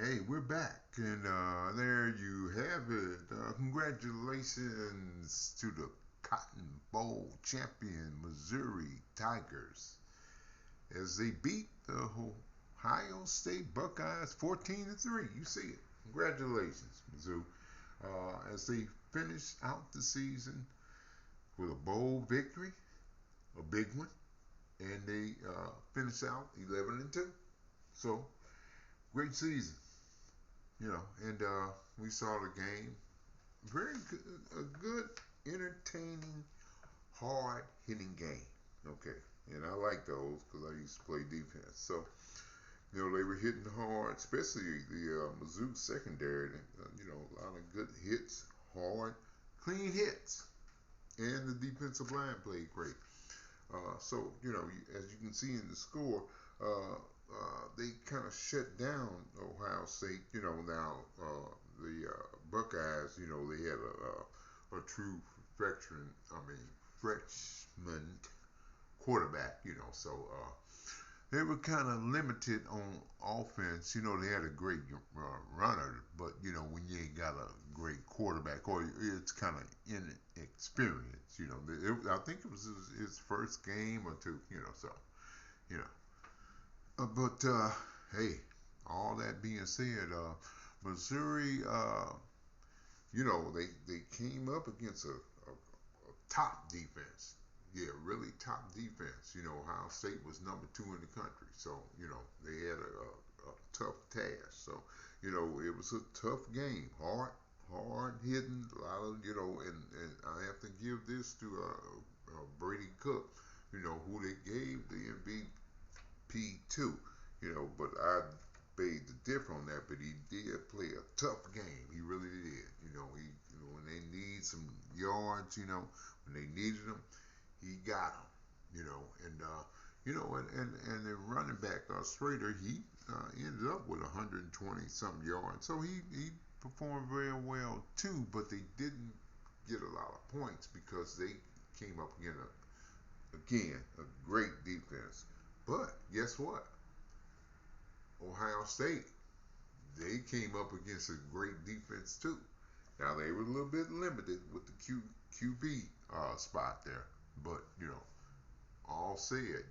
Hey, we're back, and there you have it. Congratulations to the Cotton Bowl champion Missouri Tigers as they beat the Ohio State Buckeyes 14-3. You see it. Congratulations, Mizzou, as they finish out the season with a bowl victory, a big one, and they finish out 11-2. So great season. And we saw the game. Very good, a good, entertaining, hard hitting game. Okay, and I like those because I used to play defense. So they were hitting hard, especially the Mizzou secondary. A lot of good hits, hard, clean hits, and the defensive line played great. As you can see in the score, they kind of shut down Ohio State. Now the Buckeyes, they had a true freshman quarterback. They were kind of limited on offense. They had a great runner, but when you ain't got a great quarterback, or it's kind of inexperienced. I think it was his first game or two. You know. But hey, all that being said, Missouri, they came up against a top defense. Yeah, really top defense. Ohio State was number two in the country, so they had a tough task. So it was a tough game, hard hitting, a lot of and I have to give this to Brady Cook, who they gave the MVP2, but I paid the diff on that. But he did play a tough game. He really did. When they need some yards, when they needed them, he got them. And the running back Strader, he ended up with 120 some yards. So he performed very well too. But they didn't get a lot of points because they came up again a great defense. But guess what? Ohio State, they came up against a great defense too. Now they were a little bit limited with the QB spot there, but all said,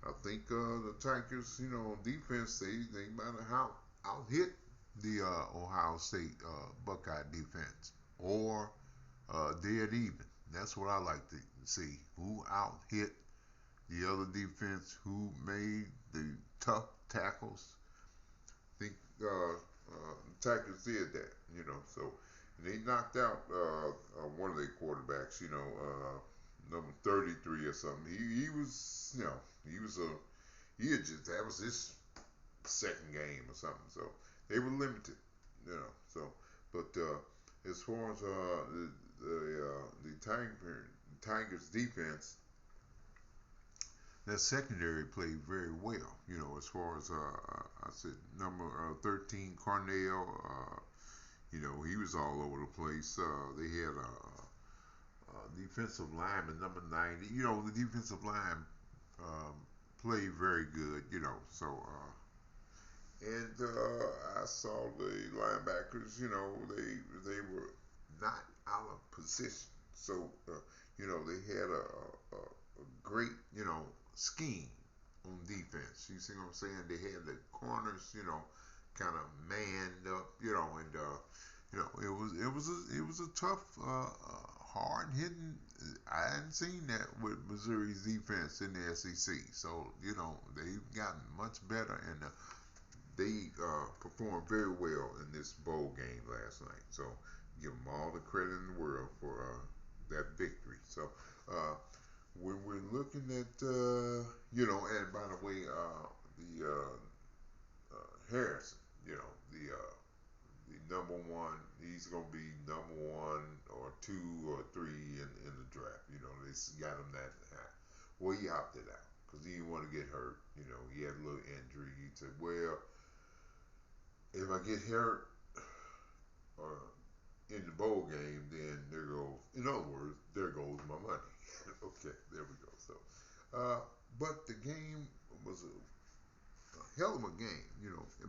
I think the Tigers, defense, they might have out hit the Ohio State Buckeye defense, or dead even. That's what I like to see. Who out hit the other defense, who made the tough tackles. I think Tigers did that, So they knocked out one of their quarterbacks, number 33 or something. He was, that was his second game or something. So they were limited, So, but as far as the Tigers defense, that secondary played very well. As far as I said, number 13 Cornell, he was all over the place. They had a defensive lineman, number 90. The defensive line played very good. And I saw the linebackers. They were not out of position. So they had a great scheme on defense. You see what I'm saying? They had the corners, kind of manned up, and it was a tough, hard hitting. I hadn't seen that with Missouri's defense in the SEC. So they've gotten much better, and they performed very well in this bowl game last night. So give them all the credit in the world for that victory. So. When we're looking at, and by the way, the Harrison, the number one, he's going to be number one or two or three in the draft. They got him that high. Well, he opted out because he didn't want to get hurt. He had a little injury. He said, well, if I get hurt in the bowl game, then there goes, in other words, there goes my money. Okay, there we go. So, but the game was a hell of a game,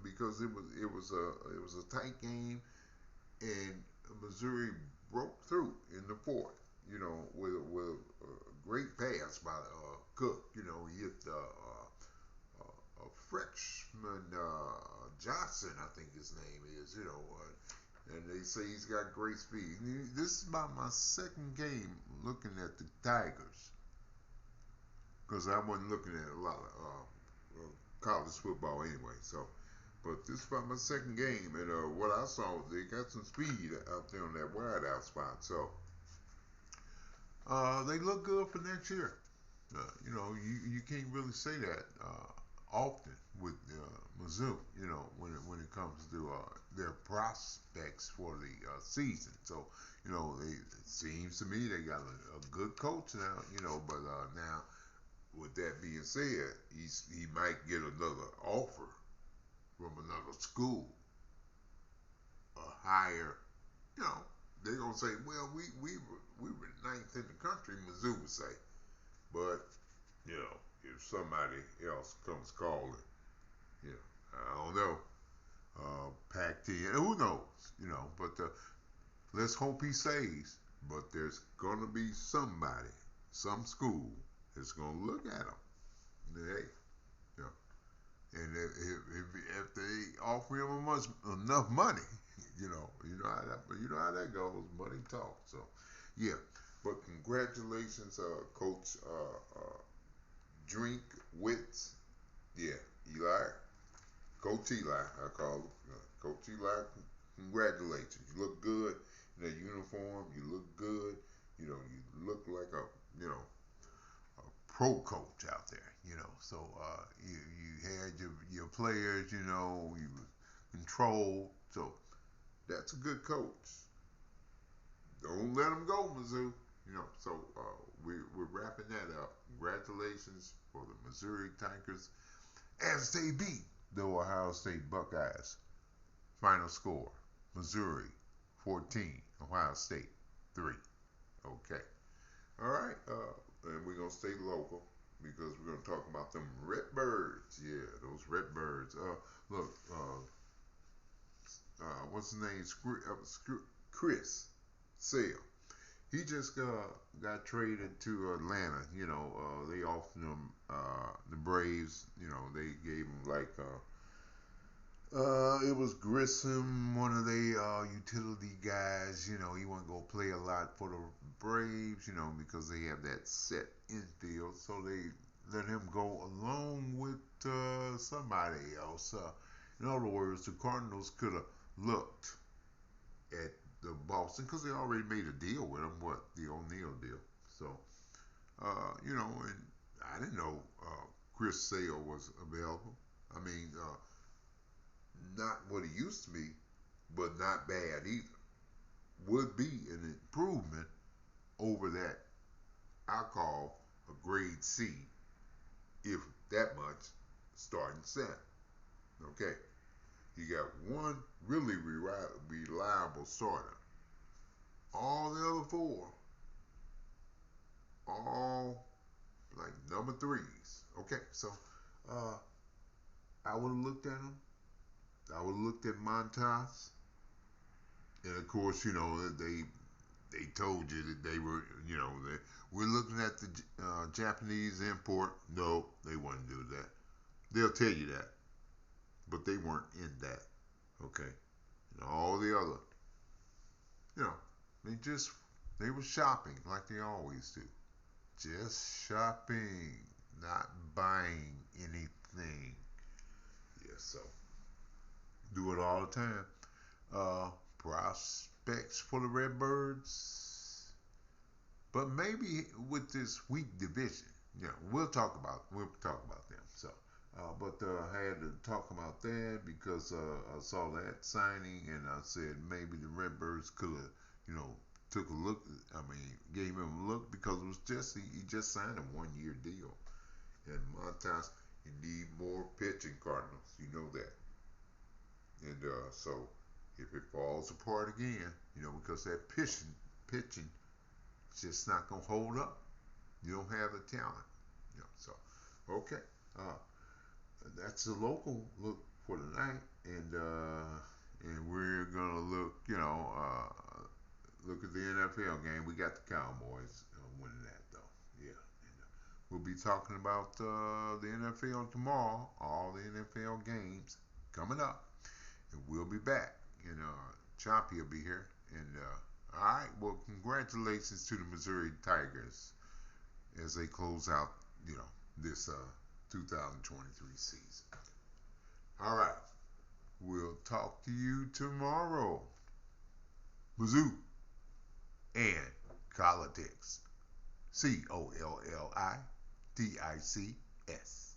because it was a tight game, and Missouri broke through in the fourth, with a great pass by Cook. He hit a freshman Johnson, I think his name is. And they say he's got great speed. This is about my second game looking at the Tigers, because I wasn't looking at a lot of college football anyway. So, but this is about my second game, and what I saw, they got some speed out there on that wide out spot. So, they look good for next year. You can't really say that often with Mizzou. When it comes to their prospects for the season. So, it seems to me they got a good coach now. But now, with that being said, he might get another offer from another school, a higher. They're gonna say, well, we were ninth in the country, Mizzou would say, but if somebody else comes calling, I don't know, Pac-10, who knows, but let's hope he stays. But there's gonna be somebody, some school that's gonna look at him. Hey, and if they offer him enough money, you know how that goes. Money talks. So, yeah. But congratulations, Coach Drinkwitz. Yeah, Eli. Coach Eli, I call him. Coach Eli, congratulations. You look good in that uniform. You look good. You look like a pro coach out there. So you had your players. You control. So that's a good coach. Don't let them go, Mizzou. So we're wrapping that up. Congratulations for the Missouri Tigers as they beat the Ohio State Buckeyes. Final score: Missouri 14, Ohio State 3. Okay. All right. And we're gonna stay local because we're gonna talk about them Redbirds. Yeah, those Redbirds. Look. What's his name? Chris Sale. He just got traded to Atlanta. They offered him the Braves. They gave him like it was Grissom, one of the utility guys. He wasn't gonna play a lot for the Braves. Because they have that set infield, so they let him go along with somebody else. In other words, the Cardinals could have looked at the Boston, because they already made a deal with him, the O'Neal deal. So, and I didn't know Chris Sale was available. I mean, not what he used to be, but not bad either. Would be an improvement over that I call a grade C, if that much, starting center. Okay. You got one really reliable starter. All the other four, all like number threes. Okay, so I would have looked at them. I would have looked at Montas, and of course, they told you that they were, we're looking at the Japanese import. No, they wouldn't do that. They'll tell you that. But they weren't in that, okay? All the other, they were shopping like they always do. Just shopping, not buying anything. Yeah, so do it all the time. Prospects for the Redbirds, but maybe with this weak division, we'll talk about them. So. But I had to talk about that because I saw that signing, and I said maybe the Redbirds could have, took a look. Gave him a look, because it was he just signed a 1-year deal. And Montas, you need more pitching, Cardinals. You know that. And so if it falls apart again, because that pitching, it's just not gonna hold up. You don't have the talent. So okay. that's a local look for tonight, and we're gonna look, look at the NFL game. We got the Cowboys winning that though. Yeah. And, we'll be talking about the NFL tomorrow. All the NFL games coming up, and we'll be back. And Choppy will be here. And all right. Well, congratulations to the Missouri Tigers as they close out, this 2023 season. All right. We'll talk to you tomorrow. Mizzou and Politics. COLLITICS.